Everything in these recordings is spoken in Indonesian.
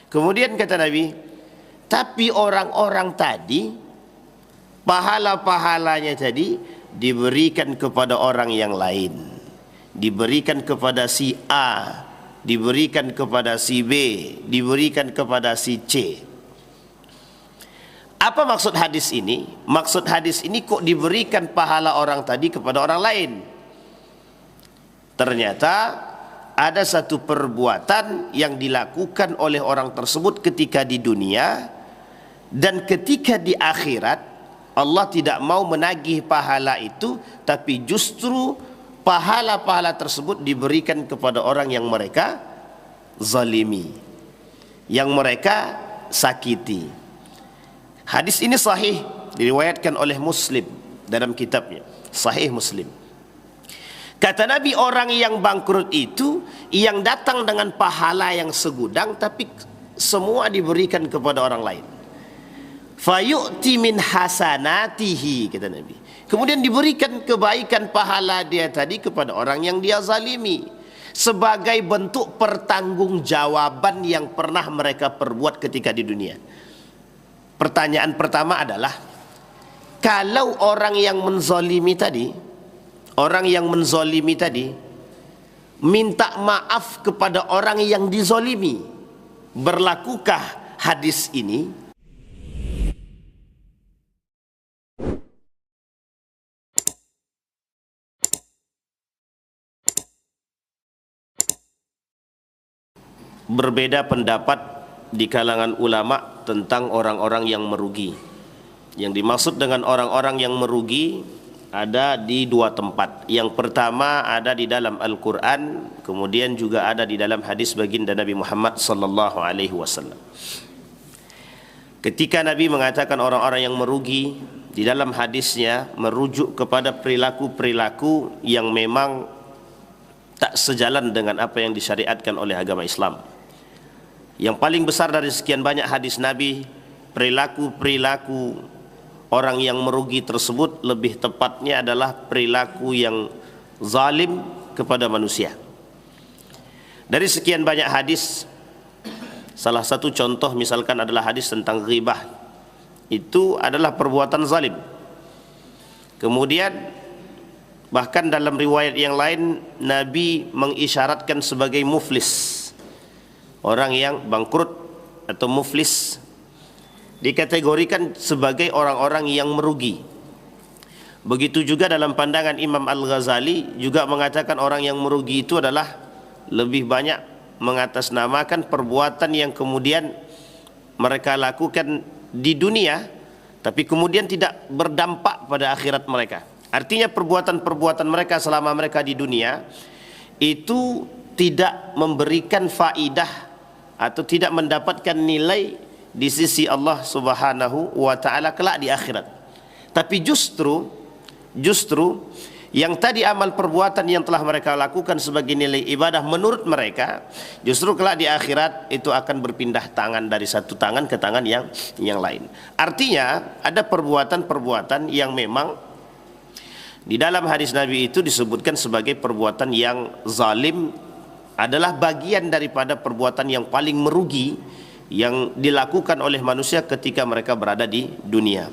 Kemudian kata Nabi, tapi orang-orang tadi, pahala-pahalanya tadi diberikan kepada orang yang lain. Diberikan kepada si A, diberikan kepada si B, diberikan kepada si C. Apa maksud hadis ini? Maksud hadis ini kok diberikan pahala orang tadi kepada orang lain? Ternyata ada satu perbuatan yang dilakukan oleh orang tersebut ketika di dunia, dan ketika di akhirat Allah tidak mau menagih pahala itu, tapi justru pahala-pahala tersebut diberikan kepada orang yang mereka zalimi, yang mereka sakiti. Hadis ini sahih, diriwayatkan oleh Muslim dalam kitabnya Sahih Muslim. Kata Nabi, orang yang bangkrut itu yang datang dengan pahala yang segudang, tapi semua diberikan kepada orang lain. Fayu'ti min hasanatihi, kata Nabi. Kemudian diberikan kebaikan pahala dia tadi kepada orang yang dia zalimi, sebagai bentuk pertanggungjawaban yang pernah mereka perbuat ketika di dunia. Pertanyaan pertama adalah, kalau orang yang menzalimi tadi, minta maaf kepada orang yang dizalimi, berlakukah hadis ini? Berbeda pendapat di kalangan ulama tentang orang-orang yang merugi. Yang dimaksud dengan orang-orang yang merugi ada di dua tempat. Yang pertama ada di dalam Al-Quran, kemudian juga ada di dalam hadis baginda Nabi Muhammad sallallahu alaihi wasallam. Ketika Nabi mengatakan orang-orang yang merugi, di dalam hadisnya merujuk kepada perilaku-perilaku yang memang tak sejalan dengan apa yang disyariatkan oleh agama Islam. Yang paling besar dari sekian banyak hadis Nabi, perilaku-perilaku orang yang merugi tersebut lebih tepatnya adalah perilaku yang zalim kepada manusia. Dari sekian banyak hadis, salah satu contoh misalkan adalah hadis tentang ghibah. Itu adalah perbuatan zalim. Kemudian bahkan dalam riwayat yang lain Nabi mengisyaratkan sebagai muflis, orang yang bangkrut atau muflis, dikategorikan sebagai orang-orang yang merugi. Begitu juga dalam pandangan Imam Al-Ghazali juga mengatakan orang yang merugi itu adalah lebih banyak mengatasnamakan perbuatan yang kemudian mereka lakukan di dunia tapi kemudian tidak berdampak pada akhirat mereka. Artinya perbuatan-perbuatan mereka selama mereka di dunia itu tidak memberikan faidah atau tidak mendapatkan nilai di sisi Allah Subhanahu wa taala kelak di akhirat. Tapi justru yang tadi amal perbuatan yang telah mereka lakukan sebagai nilai ibadah menurut mereka, justru kelak di akhirat itu akan berpindah tangan dari satu tangan ke tangan yang lain. Artinya ada perbuatan-perbuatan yang memang di dalam hadis Nabi itu disebutkan sebagai perbuatan yang zalim, adalah bagian daripada perbuatan yang paling merugi yang dilakukan oleh manusia ketika mereka berada di dunia.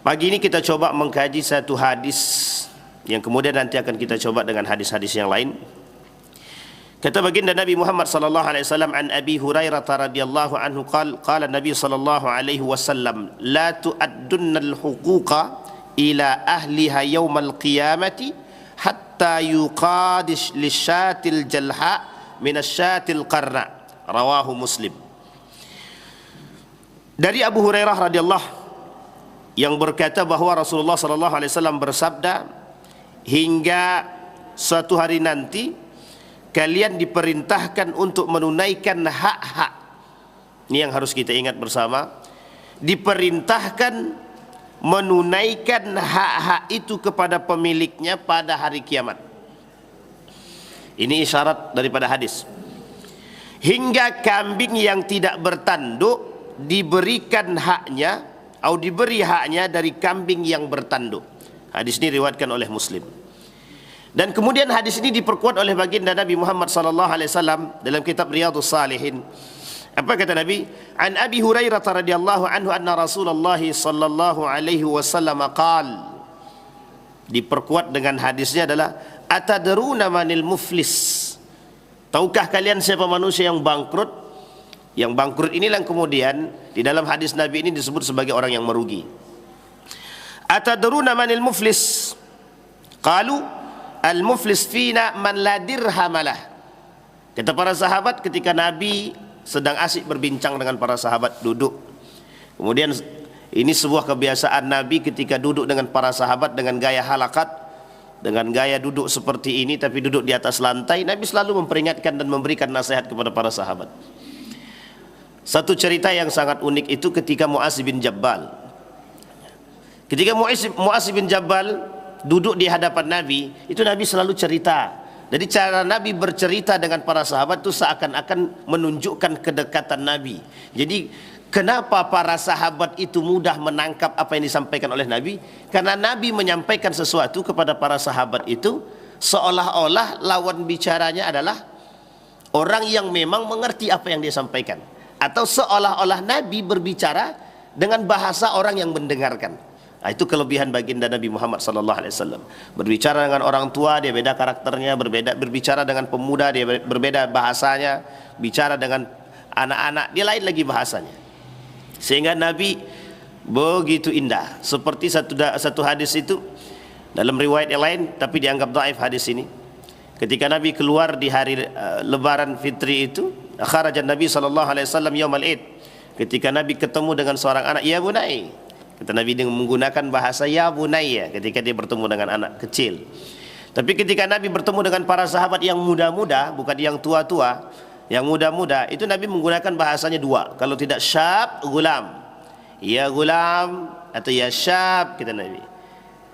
Pagi ini kita coba mengkaji satu hadis yang kemudian nanti akan kita coba dengan hadis-hadis yang lain. Kata baginda Nabi Muhammad sallallahu alaihi wasallam, an Abi Hurairah radhiyallahu anhu qala Nabi sallallahu alaihi wasallam, la tu'addunnal huquqa ila ahliha yaumal qiyamati hatta yuqadish lisyatil jalha minasyatil qarna. Rawahu Muslim. Dari Abu Hurairah radhiyallahu yang berkata bahwa Rasulullah sallallahu alaihi wasallam bersabda, hingga suatu hari nanti kalian diperintahkan untuk menunaikan hak-hak. Ini yang harus kita ingat bersama. Diperintahkan menunaikan hak-hak itu kepada pemiliknya pada hari kiamat. Ini isyarat daripada hadis. Hingga kambing yang tidak bertanduk diberikan haknya atau diberi haknya dari kambing yang bertanduk. Hadis ini diriwayatkan oleh Muslim. Dan kemudian hadis ini diperkuat oleh baginda Nabi Muhammad sallallahu alaihi wasallam dalam kitab Riyadhus Shalihin. Apa kata Nabi? An Abi Hurairah radhiyallahu anhu anna Rasulullah sallallahu alaihi wasallam qala. Diperkuat dengan hadisnya adalah atadruna manil muflis? Tahukah kalian siapa manusia yang bangkrut? Yang bangkrut inilah kemudian di dalam hadis Nabi ini disebut sebagai orang yang merugi. Atadruna manil muflis? Qalu al muflis fina man la dirhamalah. Kata para sahabat ketika Nabi sedang asyik berbincang dengan para sahabat duduk. Kemudian ini sebuah kebiasaan Nabi ketika duduk dengan para sahabat dengan gaya halakat, dengan gaya duduk seperti ini tapi duduk di atas lantai. Nabi selalu memperingatkan dan memberikan nasihat kepada para sahabat. Satu cerita yang sangat unik itu ketika Mu'adz bin Jabal. Ketika Mu'adz bin Jabal duduk di hadapan Nabi, itu Nabi selalu cerita. Jadi cara Nabi bercerita dengan para sahabat itu seakan-akan menunjukkan kedekatan Nabi. Jadi kenapa para sahabat itu mudah menangkap apa yang disampaikan oleh Nabi? Karena Nabi menyampaikan sesuatu kepada para sahabat itu seolah-olah lawan bicaranya adalah orang yang memang mengerti apa yang dia sampaikan, atau seolah-olah Nabi berbicara dengan bahasa orang yang mendengarkan. Nah, itu kelebihan baginda Nabi Muhammad sallallahu alaihi wasallam. Berbicara dengan orang tua dia beda karakternya, berbicara dengan pemuda dia berbeda bahasanya, bicara dengan anak-anak dia lain lagi bahasanya. Sehingga Nabi begitu indah. Seperti satu hadis itu dalam riwayat yang lain tapi dianggap dhaif hadis ini. Ketika Nabi keluar di hari lebaran fitri itu, kharajan Nabi sallallahu alaihi wasallam yaumal id. Ketika Nabi ketemu dengan seorang anak, ya bunai. Kata Nabi dengan menggunakan bahasa ya bunayya ketika dia bertemu dengan anak kecil. Tapi ketika Nabi bertemu dengan para sahabat yang muda-muda, bukan yang tua-tua, yang muda-muda, itu Nabi menggunakan bahasanya dua. Kalau tidak syab, gulam. Ya gulam atau ya syab, kata Nabi.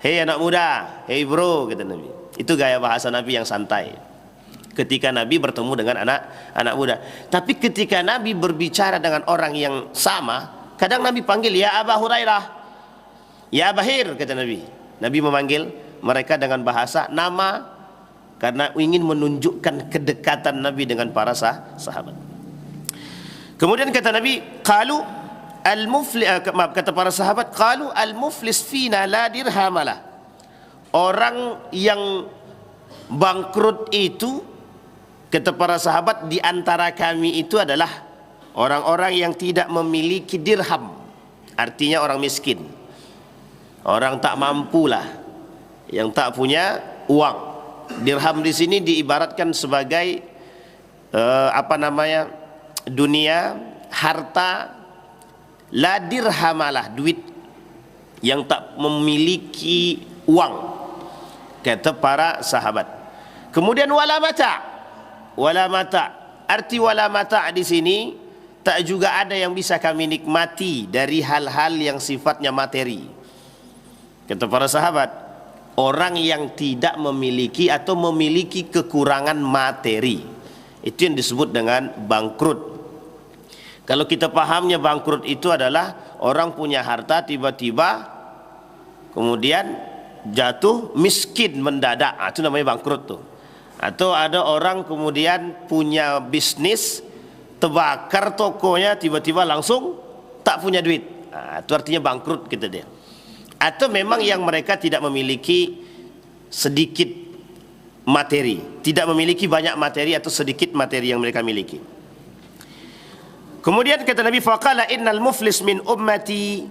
Hei anak muda, hei bro, kata Nabi. Itu gaya bahasa Nabi yang santai ketika Nabi bertemu dengan anak muda. Tapi ketika Nabi berbicara dengan orang yang sama, kadang Nabi panggil ya Aba Hurairah, ya Abahir, kata Nabi. Nabi memanggil mereka dengan bahasa nama karena ingin menunjukkan kedekatan Nabi dengan para sahabat. Kemudian kata Nabi, qalu al-muflis, kata para sahabat, qalu al-muflis fina la dirhamalah. Orang yang bangkrut itu, kata para sahabat, di antara kami itu adalah orang-orang yang tidak memiliki dirham. Artinya orang miskin, orang tak mampulah, yang tak punya uang. Dirham di sini diibaratkan sebagai dunia, harta. La dirhamalah, duit yang tak memiliki uang, kata para sahabat. Kemudian wala mata. Arti wala mata di sini tak juga ada yang bisa kami nikmati dari hal-hal yang sifatnya materi. Kata para sahabat, orang yang tidak memiliki atau memiliki kekurangan materi, itu yang disebut dengan bangkrut. Kalau kita pahamnya bangkrut itu adalah orang punya harta tiba-tiba kemudian jatuh miskin mendadak, itu namanya bangkrut tuh. Atau ada orang kemudian punya bisnis, terbakar tokonya, tiba-tiba langsung tak punya duit, itu artinya bangkrut gitu dia. Atau memang yang mereka tidak memiliki sedikit materi, tidak memiliki banyak materi atau sedikit materi yang mereka miliki. Kemudian kata Nabi, faqala innal muflis min ummati,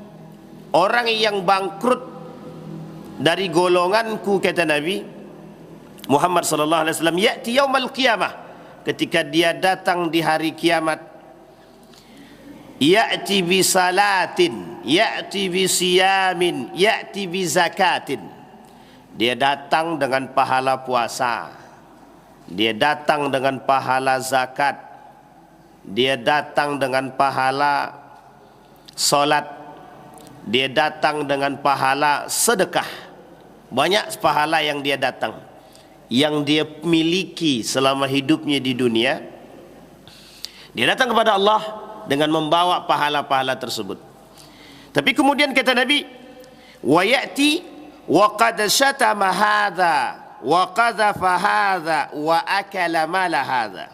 orang yang bangkrut dari golonganku, kata Nabi Muhammad sallallahu alaihi wasallam, ya'ti yaumal qiyamah, ketika dia datang di hari kiamat, ya'ti bi salatin, ya'ti bi siyamin, ya'ti bi zakatin. Dia datang dengan pahala puasa, dia datang dengan pahala zakat, dia datang dengan pahala solat, dia datang dengan pahala sedekah. Banyak pahala yang dia datang, yang dia miliki selama hidupnya di dunia. Dia datang kepada Allah dengan membawa pahala-pahala tersebut. Tapi kemudian kata Nabi, wa ya'ti wa qad syatama hadza wa qadhafa hadza wa akala mala hadza.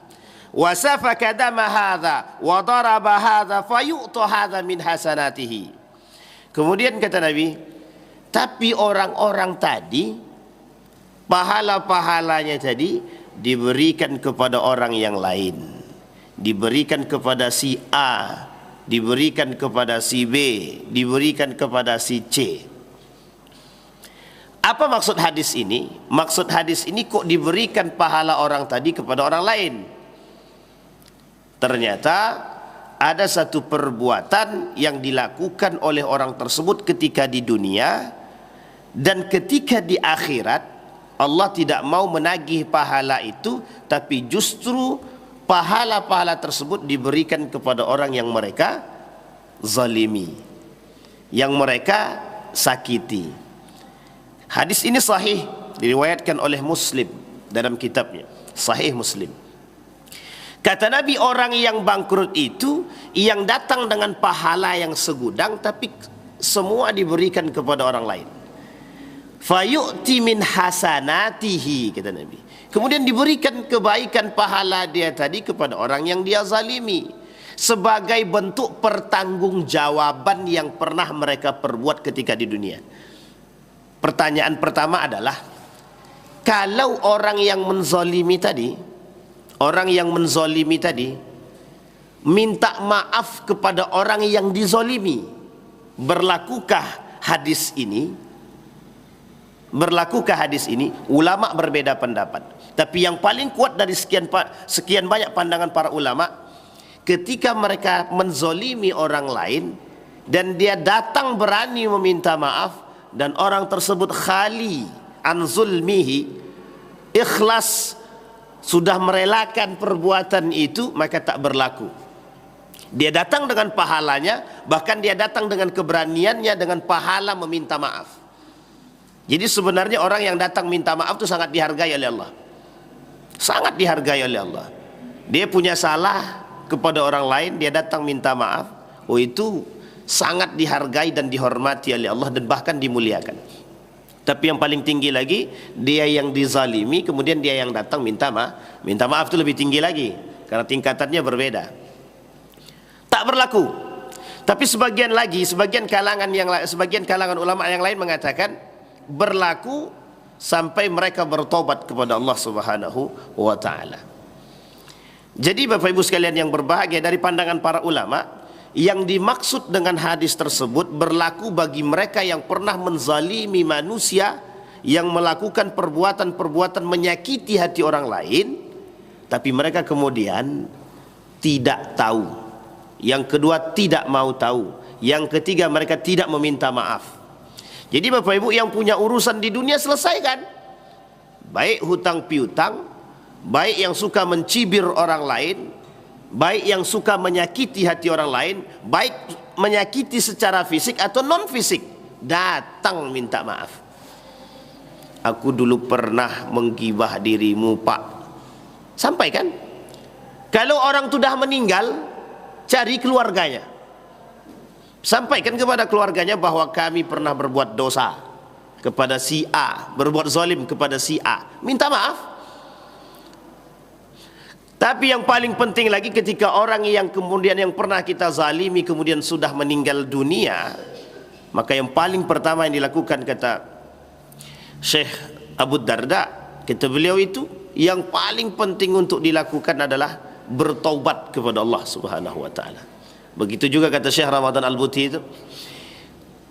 wa safaka dama hadza wa daraba hadza fayu'ta hadza min hasanatihi. Kemudian kata Nabi, tapi orang-orang tadi, pahala-pahalanya tadi diberikan kepada orang yang lain, diberikan kepada si A, diberikan kepada si B, diberikan kepada si C. Apa maksud hadis ini? Maksud hadis ini kok diberikan pahala orang tadi kepada orang lain? Ternyata ada satu perbuatan yang dilakukan oleh orang tersebut ketika di dunia, dan ketika di akhirat Allah tidak mau menagih pahala itu, tapi justru pahala-pahala tersebut diberikan kepada orang yang mereka zalimi, yang mereka sakiti. Hadis ini sahih, diriwayatkan oleh Muslim dalam kitabnya Sahih Muslim. Kata Nabi, orang yang bangkrut itu yang datang dengan pahala yang segudang, tapi semua diberikan kepada orang lain. Fayu'ti min hasanatihi, kata Nabi. Kemudian diberikan kebaikan pahala dia tadi kepada orang yang dia zalimi, sebagai bentuk pertanggungjawaban yang pernah mereka perbuat ketika di dunia. Pertanyaan pertama adalah, kalau orang yang menzalimi tadi, minta maaf kepada orang yang dizalimi, berlakukah hadis ini? Ulama berbeda pendapat. Tapi yang paling kuat dari sekian banyak pandangan para ulama, ketika mereka menzalimi orang lain dan dia datang berani meminta maaf, dan orang tersebut khali an zulmihi, ikhlas, sudah merelakan perbuatan itu, maka tak berlaku. Dia datang dengan pahalanya, bahkan dia datang dengan keberaniannya, dengan pahala meminta maaf. Jadi sebenarnya orang yang datang minta maaf itu sangat dihargai oleh Allah. Sangat dihargai oleh Allah. Dia punya salah kepada orang lain, dia datang minta maaf. Oh, itu sangat dihargai dan dihormati oleh Allah, dan bahkan dimuliakan. Tapi yang paling tinggi lagi, dia yang dizalimi kemudian dia yang datang minta maaf itu lebih tinggi lagi, karena tingkatannya berbeda. Tak berlaku. Tapi sebagian kalangan ulama yang lain mengatakan berlaku sampai mereka bertobat kepada Allah Subhanahu wa taala. Jadi Bapak Ibu sekalian yang berbahagia, dari pandangan para ulama, yang dimaksud dengan hadis tersebut berlaku bagi mereka yang pernah menzalimi manusia, yang melakukan perbuatan-perbuatan menyakiti hati orang lain, tapi mereka kemudian tidak tahu. Yang kedua, tidak mau tahu. Yang ketiga, mereka tidak meminta maaf. Jadi Bapak Ibu yang punya urusan di dunia, selesaikan. Baik hutang piutang, baik yang suka mencibir orang lain, baik yang suka menyakiti hati orang lain, baik menyakiti secara fisik atau non fisik, datang minta maaf. Aku dulu pernah menggibah dirimu, Pak. Sampaikan. Kalau orang sudah meninggal, cari keluarganya, sampaikan kepada keluarganya bahwa kami pernah berbuat dosa kepada si A, berbuat zalim kepada si A, minta maaf. Tapi yang paling penting lagi, ketika orang yang kemudian yang pernah kita zalimi kemudian sudah meninggal dunia, maka yang paling pertama yang dilakukan, kata Syekh Abu Darda, kata beliau itu, yang paling penting untuk dilakukan adalah bertaubat kepada Allah Subhanahu wa taala. Begitu juga kata Syekh Ramadan Al-Buti itu,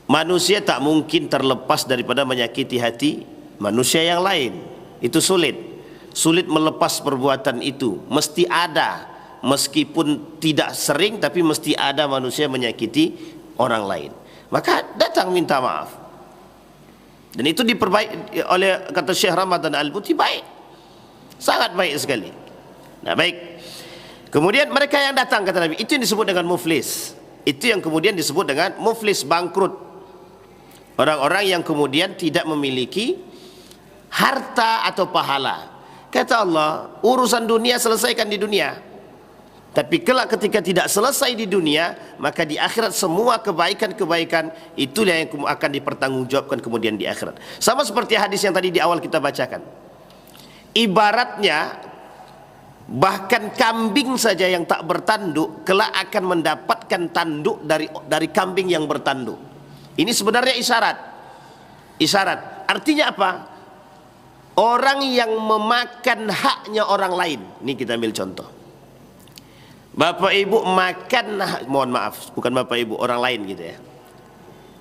manusia tak mungkin terlepas daripada menyakiti hati manusia yang lain. Itu sulit melepas perbuatan itu. Mesti ada, meskipun tidak sering, tapi mesti ada manusia menyakiti orang lain. Maka datang minta maaf. Dan itu diperbaiki oleh, kata Syekh Ramadan Al-Buti, baik, sangat baik sekali. Nah, baik. Kemudian mereka yang datang, kata Nabi, itu yang disebut dengan muflis. Itu yang kemudian disebut dengan muflis, bangkrut. Orang-orang yang kemudian tidak memiliki harta atau pahala. Kata Allah, urusan dunia selesaikan di dunia. Tapi kelak ketika tidak selesai di dunia, maka di akhirat semua kebaikan-kebaikan itulah yang akan dipertanggungjawabkan kemudian di akhirat. Sama seperti hadis yang tadi di awal kita bacakan. Ibaratnya Bahkan kambing saja yang tak bertanduk kelak akan mendapatkan tanduk dari kambing yang bertanduk. Ini sebenarnya isyarat. Artinya apa? Orang yang memakan haknya orang lain. Ini kita ambil contoh. Bapak ibu makan, mohon maaf, bukan bapak ibu, orang lain gitu ya.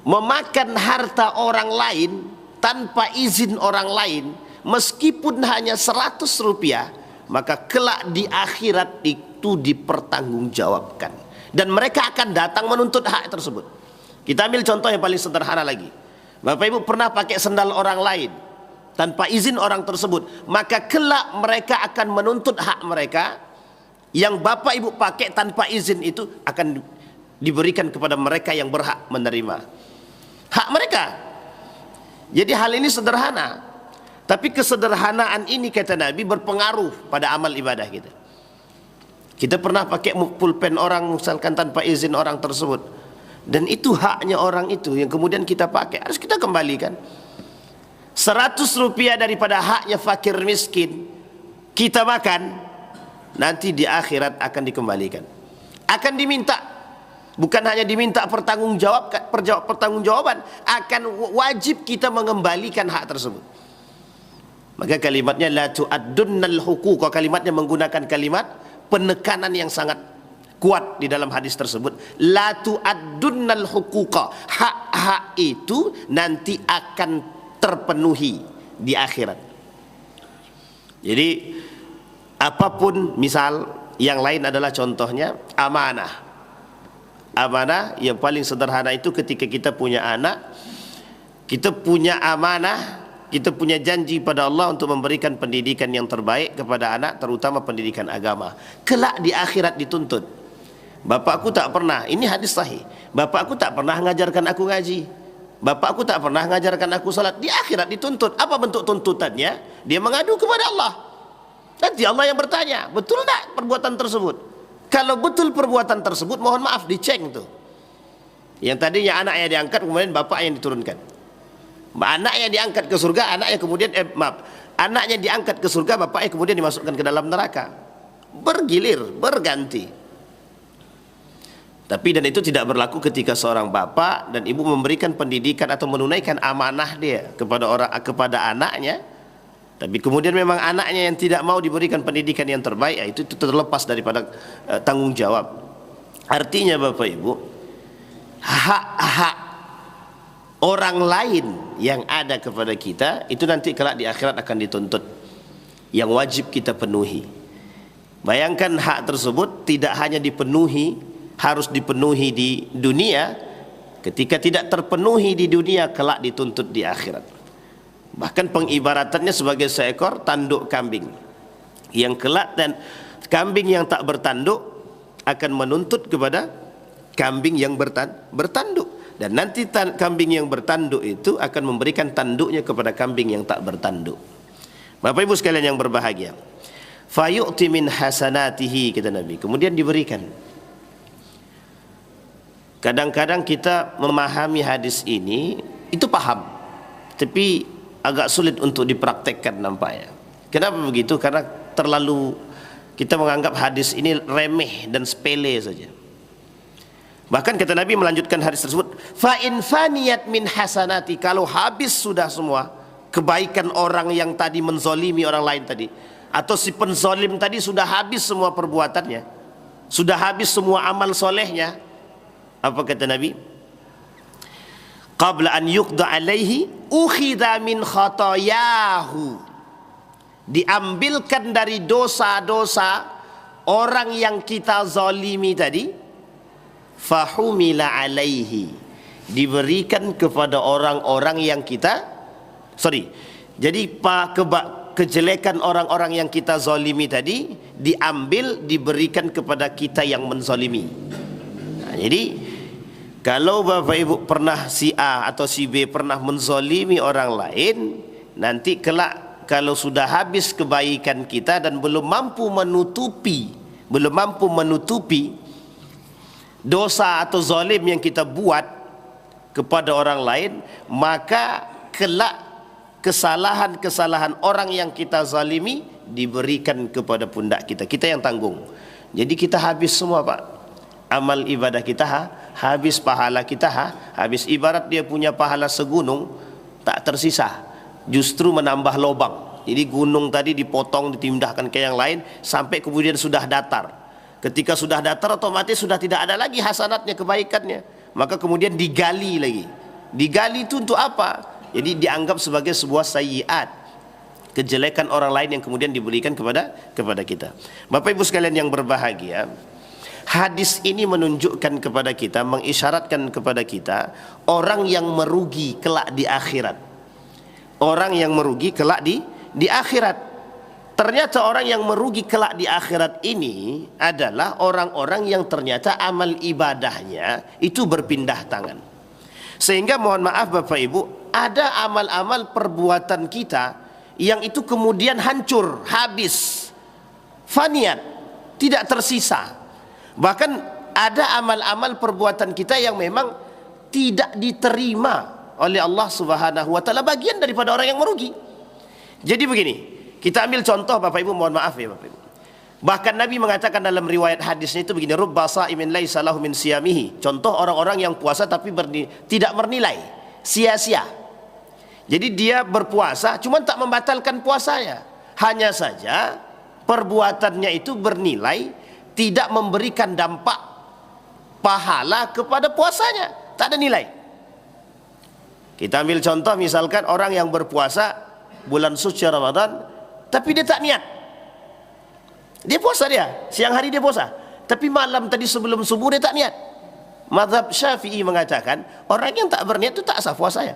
Memakan harta orang lain tanpa izin orang lain, meskipun hanya 100 rupiah, maka kelak di akhirat itu dipertanggungjawabkan. Dan mereka akan datang menuntut hak tersebut. Kita ambil contoh yang paling sederhana lagi. Bapak ibu pernah pakai sendal orang lain tanpa izin orang tersebut, maka kelak mereka akan menuntut hak mereka yang bapak ibu pakai tanpa izin, itu akan diberikan kepada mereka yang berhak menerima hak mereka. Jadi hal ini sederhana, tapi kesederhanaan ini kata Nabi berpengaruh pada amal ibadah kita. Kita pernah pakai pulpen orang misalkan tanpa izin orang tersebut, dan itu haknya orang itu yang kemudian kita pakai, harus kita kembalikan. 100 rupiah daripada haknya fakir miskin kita makan, nanti di akhirat akan dikembalikan, akan diminta, bukan hanya diminta pertanggungjawaban, akan wajib kita mengembalikan hak tersebut. Maka kalimatnya la tu'addunnal huquq, kalimatnya menggunakan kalimat penekanan yang sangat kuat di dalam hadis tersebut. La tu'addunnal huquq, hak-hak itu nanti akan terpenuhi di akhirat. Jadi apapun, misal yang lain adalah contohnya amanah. Amanah yang paling sederhana itu ketika kita punya anak, kita punya amanah, kita punya janji pada Allah untuk memberikan pendidikan yang terbaik kepada anak, terutama pendidikan agama. Kelak di akhirat dituntut. Bapakku tak pernah, ini hadis sahih, bapakku tak pernah mengajarkan aku ngaji, bapakku tak pernah mengajarkan aku salat. Di akhirat dituntut. Apa bentuk tuntutannya? Dia mengadu kepada Allah. Nanti Allah yang bertanya, betul tak perbuatan tersebut? Kalau betul perbuatan tersebut, mohon maaf, dicek tuh. Yang tadinya anaknya diangkat, kemudian bapak yang diturunkan. Anaknya diangkat ke surga, anaknya kemudian anaknya diangkat ke surga, bapaknya kemudian dimasukkan ke dalam neraka. Bergilir, berganti. Tapi dan itu tidak berlaku ketika seorang bapak dan ibu memberikan pendidikan atau menunaikan amanah dia kepada anaknya. Tapi kemudian memang anaknya yang tidak mau diberikan pendidikan yang terbaik, itu terlepas daripada tanggung jawab. Artinya Bapak Ibu, hak-hak orang lain yang ada kepada kita itu nanti kelak di akhirat akan dituntut, yang wajib kita penuhi. Bayangkan hak tersebut tidak hanya dipenuhi, harus dipenuhi di dunia. Ketika tidak terpenuhi di dunia, kelak dituntut di akhirat. Bahkan pengibaratannya sebagai seekor tanduk kambing yang kelak, dan kambing yang tak bertanduk akan menuntut kepada kambing yang bertanduk, dan nanti kambing yang bertanduk itu akan memberikan tanduknya kepada kambing yang tak bertanduk. Bapak Ibu sekalian yang berbahagia, fayu'ti min hasanatihi, kata Nabi, kemudian diberikan. Kadang-kadang kita memahami hadis ini, itu paham, tapi agak sulit untuk dipraktekkan nampaknya. Kenapa begitu? Karena terlalu kita menganggap hadis ini remeh dan sepele saja. Bahkan kata Nabi melanjutkan hadis tersebut, fa in faniyat min hasanati, kalau habis sudah semua kebaikan orang yang tadi menzolimi orang lain tadi, atau si penzolim tadi sudah habis semua perbuatannya, sudah habis semua amal solehnya, apa kata Nabi? Qabla an yuqda alaihi ukhidha min khatayahu, diambilkan dari dosa-dosa orang yang kita zalimi tadi, fahumila alaihi, diberikan kepada orang-orang yang kita jadi kejelekan orang-orang yang kita zalimi tadi diambil, diberikan kepada kita yang menzalimi. Nah, jadi kalau Bapak Ibu pernah si A atau si B pernah menzalimi orang lain, nanti kelak kalau sudah habis kebaikan kita dan belum mampu menutupi dosa atau zalim yang kita buat kepada orang lain, maka kelak kesalahan-kesalahan orang yang kita zalimi diberikan kepada pundak kita, kita yang tanggung. Jadi kita habis semua Pak, amal ibadah kita habis, pahala kita habis. Ibarat dia punya pahala segunung, tak tersisa, justru menambah lobang. Jadi gunung tadi dipotong, ditindahkan ke yang lain sampai kemudian sudah datar. Ketika sudah datar otomatis sudah tidak ada lagi hasanatnya, kebaikannya, maka kemudian digali lagi. Digali itu untuk apa? Jadi dianggap sebagai sebuah sayyiat, kejelekan orang lain yang kemudian diberikan kepada kita. Bapak Ibu sekalian yang berbahagia, hadis ini menunjukkan kepada kita, mengisyaratkan kepada kita orang yang merugi kelak di akhirat. Orang yang merugi kelak di akhirat. Ternyata orang yang merugi kelak di akhirat ini adalah orang-orang yang ternyata amal ibadahnya itu berpindah tangan. Sehingga mohon maaf Bapak Ibu, ada amal-amal perbuatan kita yang itu kemudian hancur, habis, faniat, tidak tersisa. Bahkan ada amal-amal perbuatan kita yang memang tidak diterima oleh Allah Subhanahu wa taala, bagian daripada orang yang merugi. Jadi begini, kita ambil contoh Bapak Ibu, mohon maaf ya Bapak Ibu. Bahkan Nabi mengatakan dalam riwayat hadisnya itu begini, rubba sha'imin laisa lahu min siyamihi. Contoh orang-orang yang puasa tapi tidak bernilai, sia-sia. Jadi dia berpuasa cuma tak membatalkan puasanya, hanya saja perbuatannya itu bernilai, tidak memberikan dampak pahala kepada puasanya, tak ada nilai. Kita ambil contoh misalkan orang yang berpuasa bulan suci Ramadan tapi dia tak niat. Dia puasa, dia siang hari dia puasa, tapi malam tadi sebelum subuh dia tak niat. Mazhab Syafi'i mengatakan orang yang tak berniat itu tak sah puasanya.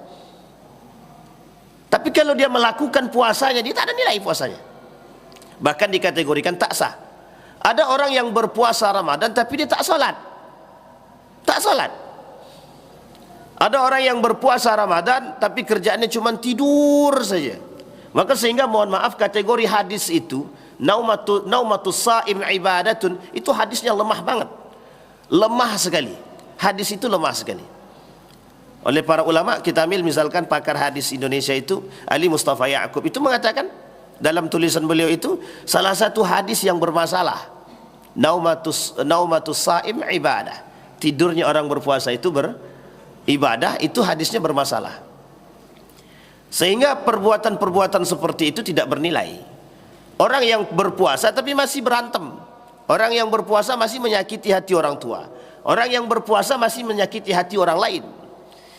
Tapi kalau dia melakukan puasanya, dia tak ada nilai puasanya, bahkan dikategorikan tak sah. Ada orang yang berpuasa Ramadan tapi dia tak salat. Ada orang yang berpuasa Ramadan tapi kerjaannya cuma tidur saja. Maka sehingga mohon maaf, kategori hadis itu naumatus saim ibadatun, itu hadisnya lemah banget, lemah sekali. Hadis itu lemah sekali. Oleh para ulama, kita ambil misalkan pakar hadis Indonesia itu Ali Mustafa Ya'qub, itu mengatakan dalam tulisan beliau itu salah satu hadis yang bermasalah, naumatus saim ibadah, tidurnya orang berpuasa itu beribadah, itu hadisnya bermasalah. Sehingga perbuatan-perbuatan seperti itu tidak bernilai. Orang yang berpuasa tapi masih berantem, orang yang berpuasa masih menyakiti hati orang tua, orang yang berpuasa masih menyakiti hati orang lain.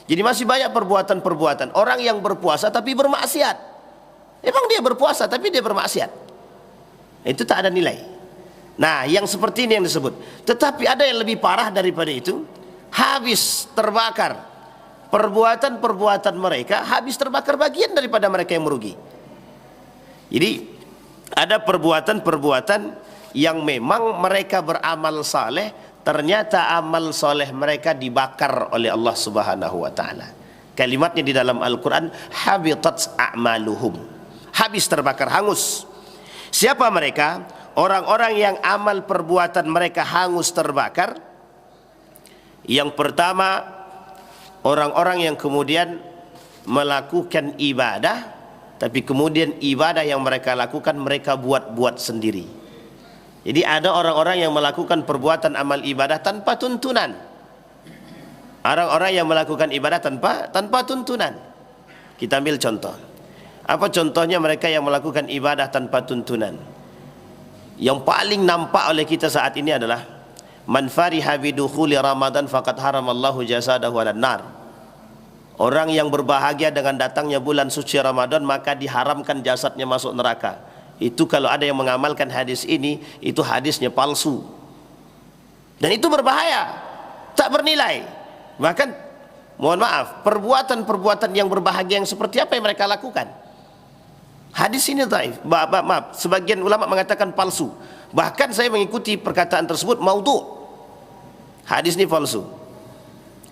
Jadi masih banyak perbuatan-perbuatan orang yang berpuasa tapi bermaksiat. Emang dia berpuasa tapi dia bermaksiat, itu tak ada nilai. Nah, yang seperti ini yang disebut. Tetapi ada yang lebih parah daripada itu, habis terbakar perbuatan-perbuatan mereka, habis terbakar bagian daripada mereka yang merugi. Jadi ada perbuatan-perbuatan yang memang mereka beramal saleh, ternyata amal soleh mereka dibakar oleh Allah Subhanahu wa taala. Kalimatnya di dalam Al-Quran, habitat a'maluhum, habis terbakar, hangus. Siapa mereka? Orang-orang yang amal perbuatan mereka hangus terbakar. Yang pertama, orang-orang yang kemudian melakukan ibadah tapi kemudian ibadah yang mereka lakukan mereka buat-buat sendiri. Jadi ada orang-orang yang melakukan perbuatan amal ibadah tanpa tuntunan. Orang-orang yang melakukan ibadah tanpa tuntunan. Kita ambil contoh. Apa contohnya mereka yang melakukan ibadah tanpa tuntunan? Yang paling nampak oleh kita saat ini adalah man fariha bidukhuli Ramadan faqad haramallahu jasadahu 'alan nar. Orang yang berbahagia dengan datangnya bulan suci Ramadan maka diharamkan jasadnya masuk neraka. Itu kalau ada yang mengamalkan hadis ini, itu hadisnya palsu. Dan itu berbahaya, tak bernilai. Bahkan mohon maaf, perbuatan-perbuatan yang berbahagia yang seperti apa yang mereka lakukan? Hadis ini dhaif. Maaf, sebagian ulama mengatakan palsu. Bahkan saya mengikuti perkataan tersebut, maudhu'. Hadis ini palsu.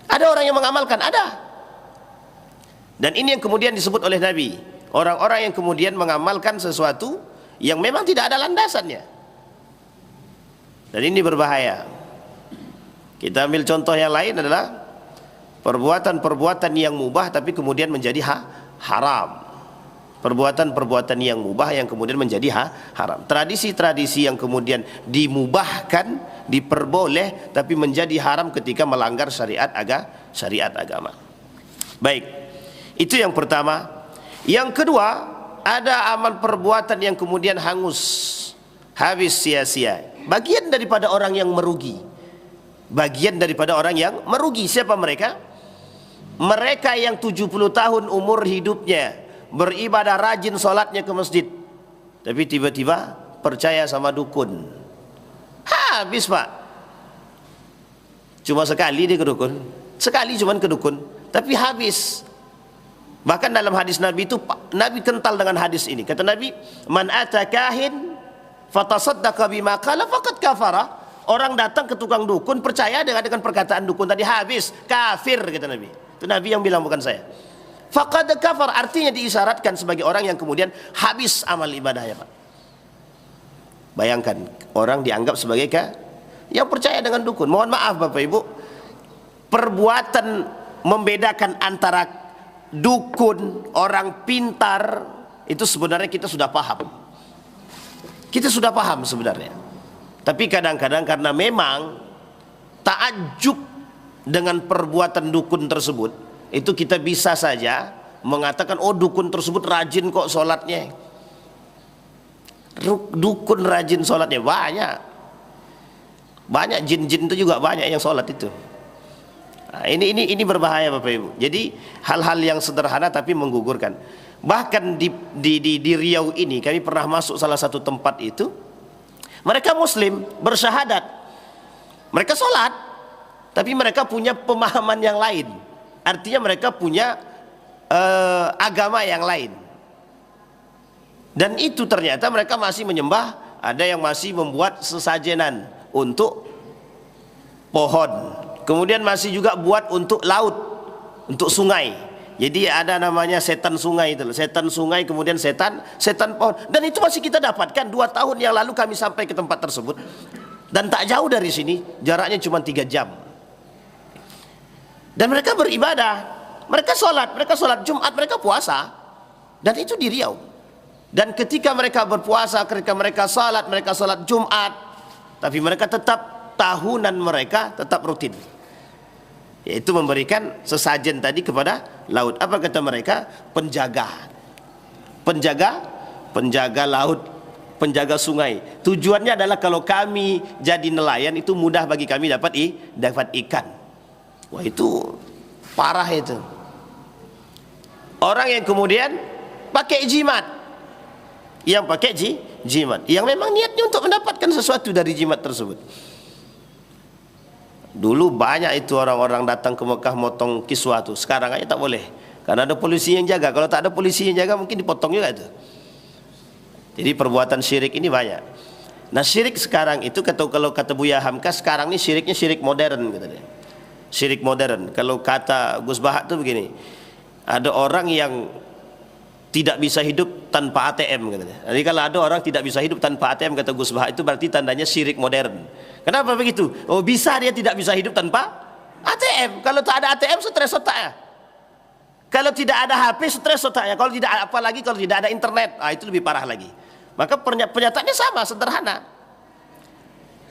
Ada orang yang mengamalkan, ada. Dan ini yang kemudian disebut oleh Nabi, orang-orang yang kemudian mengamalkan sesuatu yang memang tidak ada landasannya. Dan ini berbahaya. Kita ambil contoh yang lain adalah perbuatan-perbuatan yang mubah tapi kemudian menjadi haram. perbuatan-perbuatan yang mubah yang kemudian menjadi haram. Tradisi-tradisi yang kemudian dimubahkan, diperboleh, tapi menjadi haram ketika melanggar syariat agama. Baik, itu yang pertama. Yang kedua, ada amal perbuatan yang kemudian hangus, habis sia-sia. Bagian daripada orang yang merugi. Bagian daripada orang yang merugi. Siapa mereka? Mereka yang 70 tahun umur hidupnya beribadah rajin solatnya ke masjid, tapi tiba-tiba percaya sama dukun. Habis pak. Cuma sekali dia ke dukun, sekali cuman ke dukun, tapi habis. Bahkan dalam hadis Nabi itu, Nabi kental dengan hadis ini. Kata Nabi, man ata kahin fatasaddaqa bima qala faqad kafara. Orang datang ke tukang dukun, percaya dengan perkataan dukun tadi, habis, kafir, kata Nabi. Itu Nabi yang bilang, bukan saya. Faqad kafar, artinya diisyaratkan sebagai orang yang kemudian habis amal ibadahnya, Pak. Bayangkan, orang dianggap sebagai yang percaya dengan dukun. Mohon maaf Bapak Ibu, perbuatan membedakan antara dukun, orang pintar, itu sebenarnya kita sudah paham. Kita sudah paham sebenarnya. Tapi kadang-kadang karena memang takjub dengan perbuatan dukun tersebut, itu kita bisa saja mengatakan, oh dukun tersebut rajin kok sholatnya. Dukun rajin sholatnya banyak jin-jin itu juga banyak yang sholat itu. Nah, ini berbahaya Bapak Ibu. Jadi hal-hal yang sederhana tapi menggugurkan. Bahkan di Riau ini kami pernah masuk salah satu tempat itu, mereka muslim bersyahadat, mereka sholat, tapi mereka punya pemahaman yang lain. Artinya mereka punya agama yang lain. Dan itu ternyata mereka masih menyembah, ada yang masih membuat sesajenan untuk pohon, kemudian masih juga buat untuk laut, untuk sungai. Jadi ada namanya setan sungai itu, setan sungai, kemudian setan pohon. Dan itu masih kita dapatkan. 2 tahun yang lalu kami sampai ke tempat tersebut, dan tak jauh dari sini, jaraknya cuma 3 jam. Dan mereka beribadah, mereka sholat Jumat, mereka puasa, dan itu di Riau. Dan ketika mereka berpuasa, ketika mereka sholat Jumat, tapi mereka tetap, tahunan mereka tetap rutin, yaitu memberikan sesajen tadi kepada laut. Apa kata mereka? Penjaga laut, penjaga sungai. Tujuannya adalah kalau kami jadi nelayan, itu mudah bagi kami dapat ikan. Wah, itu parah itu. Orang yang kemudian pakai jimat, yang pakai jimat, yang memang niatnya untuk mendapatkan sesuatu dari jimat tersebut. Dulu banyak itu orang-orang datang ke Mekah motong kiswah tuh. Sekarang aja tak boleh, karena ada polisi yang jaga. Kalau tak ada polisi yang jaga, mungkin dipotong juga itu. Jadi perbuatan syirik ini banyak. Nah, syirik sekarang itu, kalau kata Buya Hamka, sekarang ini syiriknya syirik modern, kata dia. Syirik modern. Kalau kata Gus Bahak tuh begini, ada orang yang tidak bisa hidup tanpa ATM, katanya. Jadi kalau ada orang tidak bisa hidup tanpa ATM, kata Gus Bahak, itu berarti tandanya syirik modern. Kenapa begitu? Oh, bisa dia tidak bisa hidup tanpa ATM. Kalau tak ada ATM, stres otaknya. Kalau tidak ada HP, stres otaknya. Kalau tidak, apalagi kalau tidak ada internet, itu lebih parah lagi. Maka pernyataannya sama, sederhana.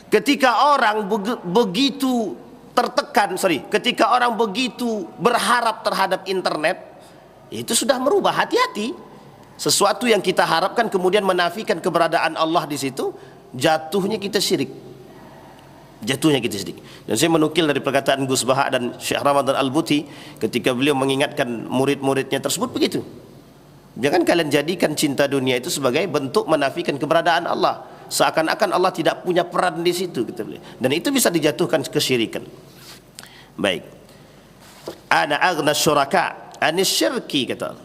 Ketika orang begitu tertekan, ketika orang begitu berharap terhadap internet, itu sudah merubah. Hati-hati, sesuatu yang kita harapkan kemudian menafikan keberadaan Allah di situ, jatuhnya kita syirik. Dan saya menukil dari perkataan Gus Bahak dan Syekh Ramadan Al-Buti ketika beliau mengingatkan murid-muridnya tersebut begitu. Jangan kalian jadikan cinta dunia itu sebagai bentuk menafikan keberadaan Allah, seakan-akan Allah tidak punya peran di situ, kata beliau. Dan itu bisa dijatuhkan kesyirikan. Baik. Ana aghna syuraka anis syirki, kata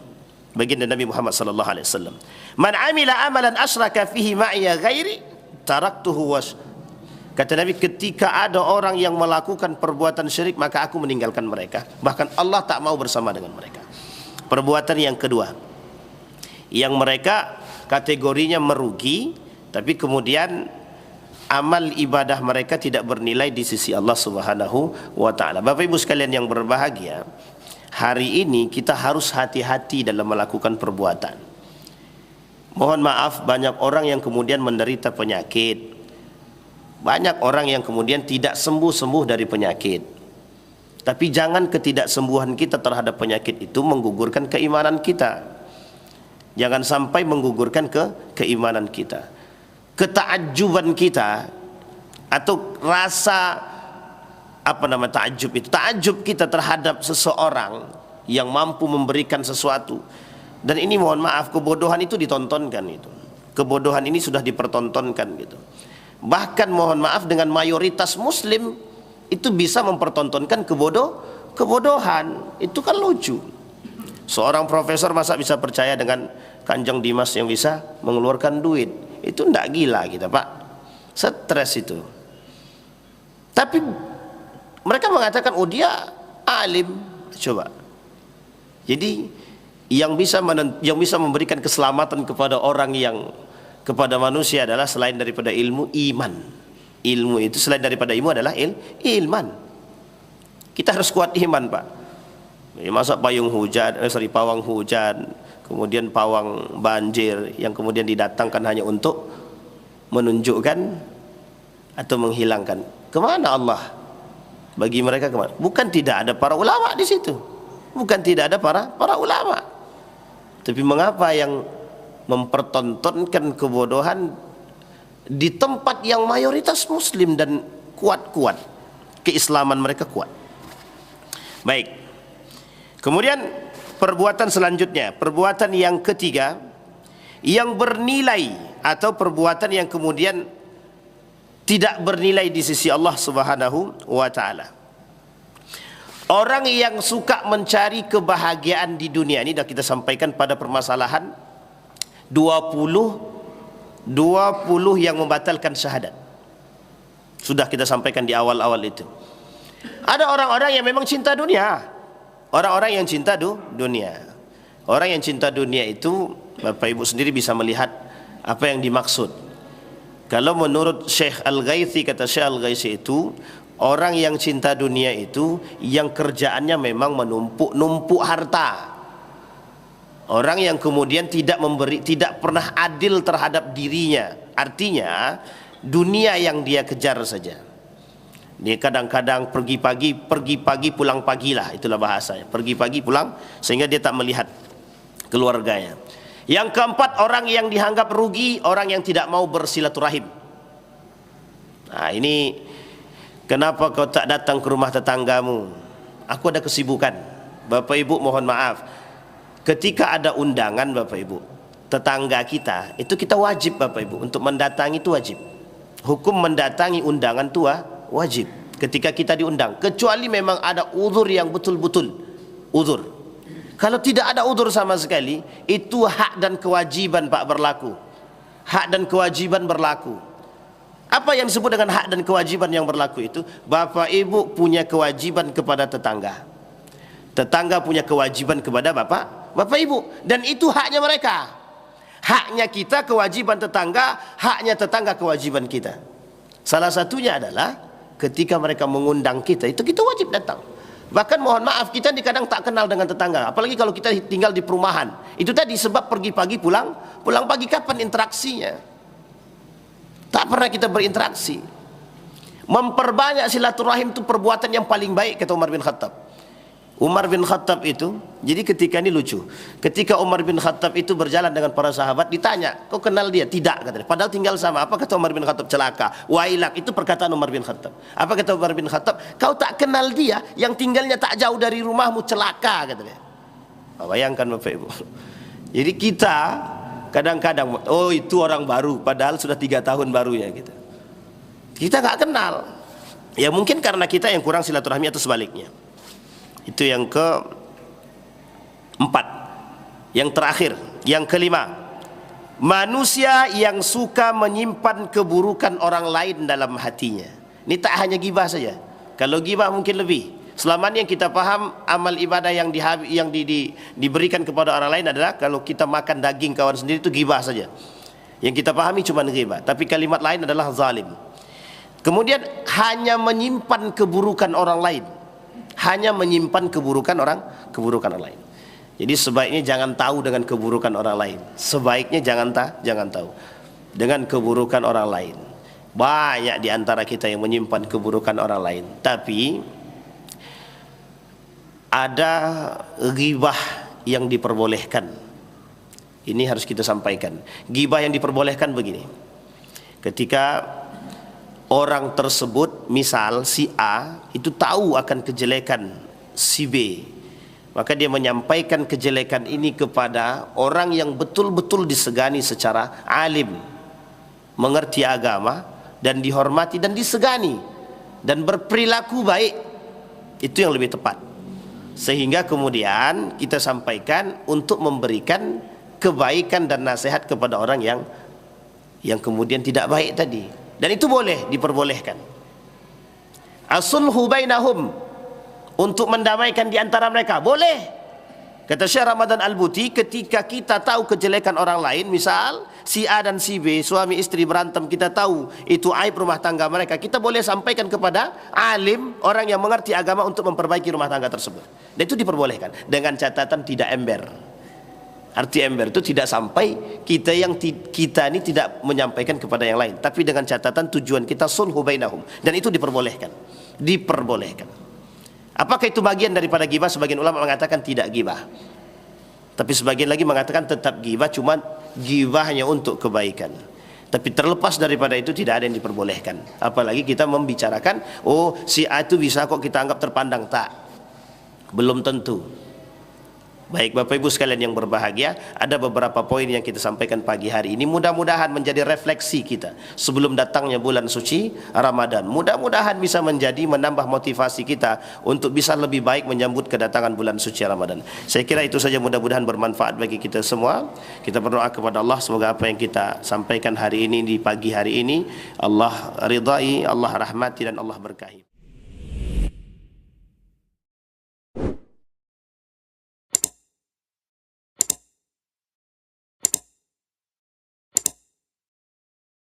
baginda Nabi Muhammad sallallahu alaihi wasallam. Man amila amalan asyraka fihi ma'iya ghairi taraktuhu wa. Kata Nabi, ketika ada orang yang melakukan perbuatan syirik, maka aku meninggalkan mereka. Bahkan Allah tak mau bersama dengan mereka. Perbuatan yang kedua, yang mereka kategorinya merugi, tapi kemudian amal ibadah mereka tidak bernilai di sisi Allah Subhanahu wa ta'ala. Bapak Ibu sekalian yang berbahagia, hari ini kita harus hati-hati dalam melakukan perbuatan. Mohon maaf, banyak orang yang kemudian menderita penyakit, banyak orang yang kemudian tidak sembuh-sembuh dari penyakit. Tapi jangan ketidaksembuhan kita terhadap penyakit itu menggugurkan keimanan kita. Jangan sampai menggugurkan keimanan kita. Ketakjuban kita atau rasa takjub itu, takjub kita terhadap seseorang yang mampu memberikan sesuatu. Dan ini mohon maaf, kebodohan itu ditontonkan itu. Kebodohan ini sudah dipertontonkan gitu. Bahkan mohon maaf, dengan mayoritas muslim itu bisa mempertontonkan kebodohan. Itu kan lucu. Seorang profesor masa bisa percaya dengan Kanjeng Dimas yang bisa mengeluarkan duit? Itu ndak gila kita, Pak. Stres itu. Tapi mereka mengatakan, oh dia alim. Coba. Jadi yang bisa memberikan keselamatan kepada orang kepada manusia adalah selain daripada ilmu, iman. Ilmu itu selain daripada ilmu adalah iman. Kita harus kuat iman, Pak. Masa pawang hujan, kemudian pawang banjir yang kemudian didatangkan hanya untuk menunjukkan atau menghilangkan. Kemana Allah? Bagi mereka kemana? Bukan tidak ada para ulama di situ. Bukan tidak ada para ulama. Tapi mengapa yang mempertontonkan kebodohan di tempat yang mayoritas muslim dan kuat-kuat, keislaman mereka kuat. Baik. Kemudian perbuatan selanjutnya, perbuatan yang ketiga yang bernilai atau perbuatan yang kemudian tidak bernilai di sisi Allah Subhanahu wa taala. Orang yang suka mencari kebahagiaan di dunia, ini sudah kita sampaikan pada permasalahan 20 yang membatalkan syahadat. Sudah kita sampaikan di awal-awal itu. Ada orang-orang yang memang cinta dunia. Orang-orang yang cinta dunia. Orang yang cinta dunia itu, Bapak Ibu sendiri bisa melihat apa yang dimaksud. Kalau menurut Syekh Al-Ghaithi, kata Syekh Al-Ghaithi itu, orang yang cinta dunia itu yang kerjaannya memang menumpuk-numpuk harta. Orang yang kemudian tidak pernah adil terhadap dirinya. Artinya dunia yang dia kejar saja. Dia kadang-kadang pergi pagi pulang pagi lah, itulah bahasanya. Pergi pagi pulang, sehingga dia tak melihat keluarganya. Yang keempat, orang yang dianggap rugi, orang yang tidak mau bersilaturahim. Nah ini, kenapa kau tak datang ke rumah tetanggamu? Aku ada kesibukan. Bapak Ibu mohon maaf, ketika ada undangan Bapak Ibu, tetangga kita, itu kita wajib Bapak Ibu untuk mendatangi, itu wajib. Hukum mendatangi undangan itu wajib ketika kita diundang, kecuali memang ada uzur yang betul-betul uzur. Kalau tidak ada uzur sama sekali, itu hak dan kewajiban Pak berlaku. Hak dan kewajiban berlaku. Apa yang disebut dengan hak dan kewajiban yang berlaku itu? Bapak Ibu punya kewajiban kepada tetangga. Tetangga punya kewajiban kepada Bapak Ibu, dan itu haknya mereka. Haknya kita kewajiban tetangga, haknya tetangga kewajiban kita. Salah satunya adalah ketika mereka mengundang kita, itu kita wajib datang. Bahkan mohon maaf, kita kadang tak kenal dengan tetangga, apalagi kalau kita tinggal di perumahan. Itu tadi sebab pergi pagi pulang pagi. Kapan interaksinya? Tak pernah kita berinteraksi. Memperbanyak silaturahim itu perbuatan yang paling baik, kata Umar bin Khattab. Umar bin Khattab itu, jadi ketika ini lucu, ketika Umar bin Khattab itu berjalan dengan para sahabat, ditanya, kau kenal dia? Tidak, katanya. Padahal tinggal sama. Apa kata Umar bin Khattab? Celaka. Wailak, itu perkataan Umar bin Khattab. Apa kata Umar bin Khattab? Kau tak kenal dia yang tinggalnya tak jauh dari rumahmu, celaka, katanya. Bayangkan Bapak Ibu. Jadi kita kadang-kadang, oh itu orang baru, padahal sudah 3 tahun barunya gitu. Kita nggak kenal. Ya mungkin karena kita yang kurang silaturahmi atau sebaliknya. Itu yang keempat. Yang terakhir, yang kelima, manusia yang suka menyimpan keburukan orang lain dalam hatinya. Ini tak hanya gibah saja. Kalau gibah mungkin lebih. Selama ini yang kita paham, amal ibadah yang diberikan kepada orang lain adalah kalau kita makan daging kawan sendiri, itu gibah saja. Yang kita pahami cuma gibah. Tapi kalimat lain adalah zalim. Kemudian hanya menyimpan keburukan orang lain. Hanya menyimpan keburukan orang lain. Jadi sebaiknya jangan tahu dengan keburukan orang lain. Sebaiknya jangan tahu dengan keburukan orang lain. Banyak di antara kita yang menyimpan keburukan orang lain. Tapi ada ghibah yang diperbolehkan. Ini harus kita sampaikan. Ghibah yang diperbolehkan begini. Ketika orang tersebut, misal si A itu tahu akan kejelekan si B, maka dia menyampaikan kejelekan ini kepada orang yang betul-betul disegani secara alim, mengerti agama dan dihormati dan disegani dan berperilaku baik. Itu yang lebih tepat. Sehingga kemudian kita sampaikan untuk memberikan kebaikan dan nasihat kepada orang yang kemudian tidak baik tadi. Dan itu boleh, diperbolehkan. Asulhu bainahum, untuk mendamaikan di antara mereka, boleh. Kata Syekh Ramadan Al-Buti, ketika kita tahu kejelekan orang lain, misal si A dan si B, suami istri berantem, kita tahu itu aib rumah tangga mereka, kita boleh sampaikan kepada alim, orang yang mengerti agama untuk memperbaiki rumah tangga tersebut. Dan itu diperbolehkan, dengan catatan tidak ember. Arti ember itu tidak sampai kita ini tidak menyampaikan kepada yang lain, tapi dengan catatan tujuan kita sulhu bainahum, dan itu diperbolehkan. Apakah itu bagian daripada ghibah? Sebagian ulama mengatakan tidak ghibah, tapi sebagian lagi mengatakan tetap ghibah, cuma ghibahnya untuk kebaikan. Tapi terlepas daripada itu tidak ada yang diperbolehkan. Apalagi kita membicarakan, oh si A itu bisa kok kita anggap terpandang, tak, belum tentu. Baik Bapak Ibu sekalian yang berbahagia, ada beberapa poin yang kita sampaikan pagi hari ini, mudah-mudahan menjadi refleksi kita sebelum datangnya bulan suci Ramadan. Mudah-mudahan bisa menambah motivasi kita untuk bisa lebih baik menyambut kedatangan bulan suci Ramadan. Saya kira itu saja, mudah-mudahan bermanfaat bagi kita semua. Kita berdoa kepada Allah, semoga apa yang kita sampaikan hari ini, di pagi hari ini, Allah ridai, Allah rahmati, dan Allah berkahi.